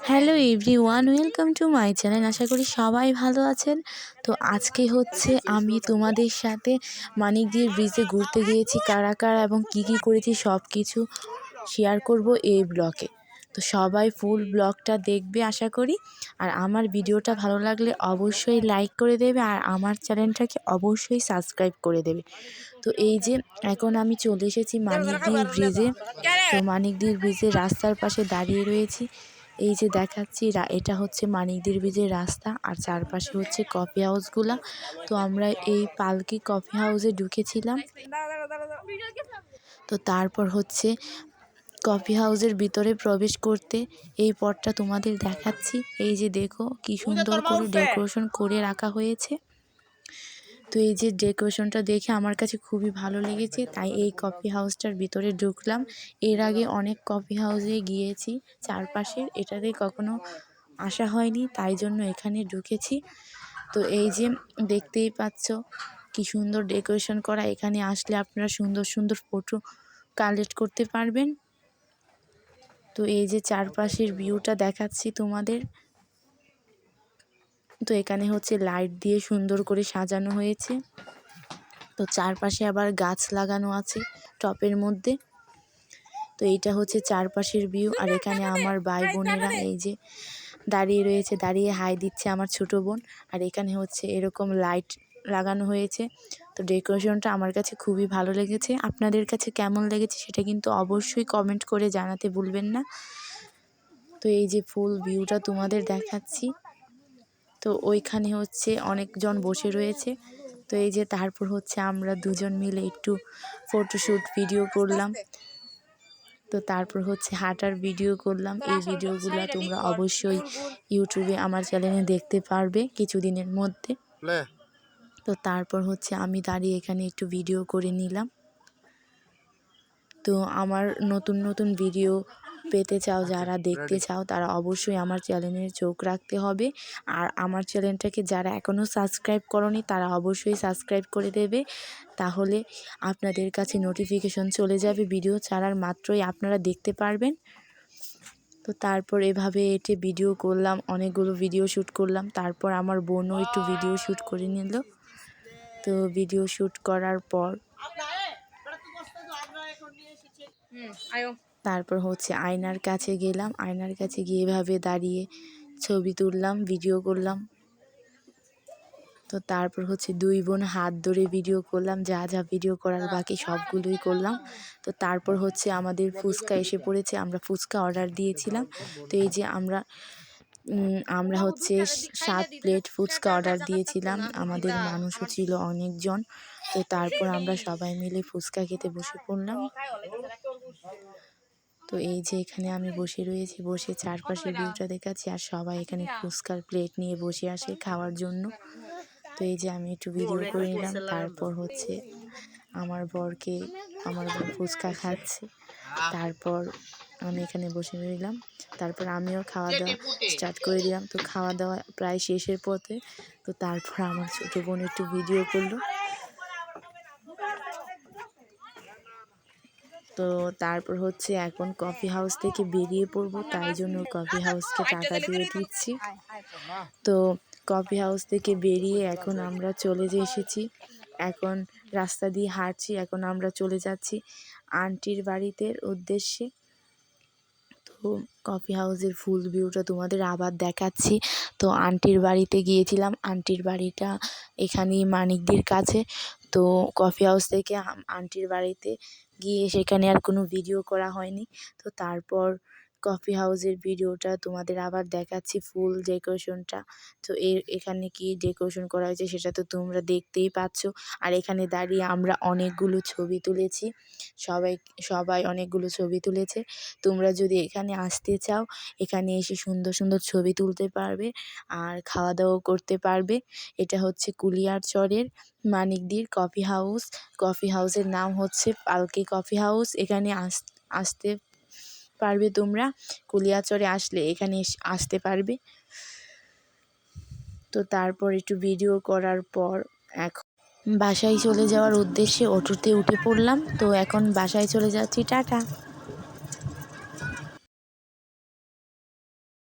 Hello everyone, welcome to my channel. আশা করি সবাই ভালো আছেন। তো আজকে হচ্ছে আমি তোমাদের সাথে মানিকদির ব্রিজে ঘুরতে গিয়েছি, কারা কারা এবং কি কি করেছি সব কিছু শেয়ার করব এই ব্লগে। তো সবাই ফুল ব্লগটা দেখবে আশা করি। আর আমার ভিডিওটা ভালো লাগলে অবশ্যই লাইক করে দেবে আর আমার চ্যানেলটাকে অবশ্যই সাবস্ক্রাইব করে দেবে। তো এই যে এখন আমি চলে এসেছি মানিকদির ব্রিজে। তো মানিকদির ব্রিজের রাস্তার পাশে দাঁড়িয়ে রয়েছি। এই যে দেখাচ্ছি এটা হচ্ছে মানিকদির ব্রিজের রাস্তা, আর চারপাশে হচ্ছে কফি হাউসগুলা। তো আমরা এই পালকি কফি হাউসে ঢুকেছিলাম। তো তারপর হচ্ছে কফি হাউসের ভিতরে প্রবেশ করতে এই পথটা তোমাদের দেখাচ্ছি। এই যে দেখো কি সুন্দর করে ডেকোরেশন করে রাখা হয়েছে। তো এই যে ডেকোরেশনটা দেখে আমার কাছে খুবই ভালো লেগেছে, তাই এই কফি হাউসটার ভিতরে ঢুকলাম। এর আগে অনেক কফি হাউসে গিয়েছি চারপাশের, এটাতে কখনো আসা হয়নি, তাই জন্য এখানে ঢুকেছি। তো এই যে দেখতেই পাচ্ছ কি সুন্দর ডেকোরেশন করা। এখানে আসলে আপনারা সুন্দর সুন্দর ফটো কালেক্ট করতে পারবেন। তো এই যে চারপাশের ভিউটা দেখাচ্ছি তোমাদের। তো এখানে হচ্ছে লাইট দিয়ে সুন্দর করে সাজানো হয়েছে। তো চারপাশে আবার গাছ লাগানো আছে টপের মধ্যে। তো এইটা হচ্ছে চারপাশের ভিউ। আর এখানে আমার ভাই বোনেরা এই যে দাঁড়িয়ে রয়েছে, দাঁড়িয়ে হাই দিচ্ছে আমার ছোট বোন। আর এখানে হচ্ছে এরকম লাইট লাগানো হয়েছে। তো ডেকোরেশনটা আমার কাছে খুবই ভালো লেগেছে। আপনাদের কাছে কেমন লেগেছে সেটা কিন্তু অবশ্যই কমেন্ট করে জানাতে ভুলবেন না। তো এই যে ফুল ভিউটা তোমাদের দেখাচ্ছি। তো ওইখানে হচ্ছে অনেকজন বসে রয়েছে। তো এই যে তারপর হচ্ছে আমরা দুজন মিলে একটু ফটোশ্যুট ভিডিও করলাম। তো তারপর হচ্ছে হাঁটার ভিডিও করলাম। এই ভিডিওগুলো তোমরা অবশ্যই ইউটিউবে আমার চ্যানেলে দেখতে পারবে কিছুদিনের মধ্যে। তো তারপর হচ্ছে আমি দাঁড়িয়ে এখানে একটু ভিডিও করে নিলাম। তো আমার নতুন নতুন ভিডিও পেতে চাও, যারা দেখতে চাও, তারা অবশ্যই আমার চ্যানেলে চোখ রাখতে হবে। আর আমার চ্যানেলটাকে যারা এখনও সাবস্ক্রাইব করনি তারা অবশ্যই সাবস্ক্রাইব করে দেবে, তাহলে আপনাদের কাছে নোটিফিকেশন চলে যাবে। ভিডিও ছাড়ার মাত্রই আপনারা দেখতে পারবেন। তো তারপর এভাবে এটে ভিডিও করলাম, অনেকগুলো ভিডিও শ্যুট করলাম। তারপর আমার বোনও একটু ভিডিও শ্যুট করে নিল। তো ভিডিও শ্যুট করার পর তারপর হচ্ছে আয়নার কাছে গেলাম। আয়নার কাছে গিয়ে এভাবে দাঁড়িয়ে ছবি তুললাম, ভিডিও করলাম। তো তারপর হচ্ছে দুই বোন হাত ধরে ভিডিও করলাম, যা যা ভিডিও করার বাকি সবগুলোই করলাম। তো তারপর হচ্ছে আমাদের ফুচকা এসে পড়েছে, আমরা ফুচকা অর্ডার দিয়েছিলাম। তো এই যে আমরা হচ্ছে 7 প্লেট ফুচকা অর্ডার দিয়েছিলাম, আমাদের মানুষও ছিল অনেকজন। তো তারপর আমরা সবাই মিলে ফুচকা খেতে বসে পড়লাম। তো এই যে এখানে আমি বসে রয়েছি, বসে চারপাশের ভিউটা দেখাচ্ছি। আর সবাই এখানে ফুচকার প্লেট নিয়ে বসে আসে খাওয়ার জন্য। তো এই যে আমি একটু ভিডিও করে নিলাম। তারপর হচ্ছে আমার বর ফুচকা খাচ্ছে। তারপর আমি এখানে বসে রইলাম। তারপর আমিও খাওয়া দাওয়া স্টার্ট করে দিলাম। তো খাওয়া দাওয়া প্রায় শেষের পথে। তো তারপর আমার ছোটো বোন একটু ভিডিও করলো। তো তারপর হচ্ছে এখন কফি হাউস থেকে বেরিয়ে পড়বো, তাই জন্য কফি হাউসকে টাকা দিয়ে দিচ্ছি। তো কফি হাউস থেকে বেরিয়ে এখন আমরা চলে এসেছি, এখন রাস্তা দিয়ে হাঁটছি। এখন আমরা চলে যাচ্ছি আন্টির বাড়িতে উদ্দেশ্যে। তো কফি হাউসের ফুল ভিউটা তোমাদের আবার দেখাচ্ছি। তো আন্টির বাড়িতে গিয়েছিলাম, আন্টির বাড়িটা এখানেই মানিকদির কাছে। তো কফি হাউস থেকে আন্টির বাড়িতে গিয়ে সেখানে আর কোনো ভিডিও করা হয়নি। তো তারপর কফি হাউসের ভিডিওটা তোমাদের আবার দেখাচ্ছি, ফুল ডেকোরেশনটা। তো এখানে কি ডেকোরেশন করা হয়েছে সেটা তো তোমরা দেখতেই পাচ্ছ। আর এখানে দাঁড়িয়ে আমরা অনেকগুলো ছবি তুলেছি, সবাই অনেকগুলো ছবি তুলেছে। তোমরা যদি এখানে আসতে চাও, এখানে এসে সুন্দর সুন্দর ছবি তুলতে পারবে আর খাওয়া দাওয়াও করতে পারবে। এটা হচ্ছে কুলিয়ারচরের মানিকদির কফি হাউস। কফি হাউসের নাম হচ্ছে পালকি কফি হাউস। এখানে আসতে পারবে তোমরা, কুলিয়ারচরে আসলে এখানে আসতে পারবে। তো তারপর একটু ভিডিও করার পর এখন বাসায় চলে যাওয়ার উদ্দেশ্যে অটোতে উঠে পড়লাম। তো এখন বাসায় চলে যাচ্ছি, টাটা।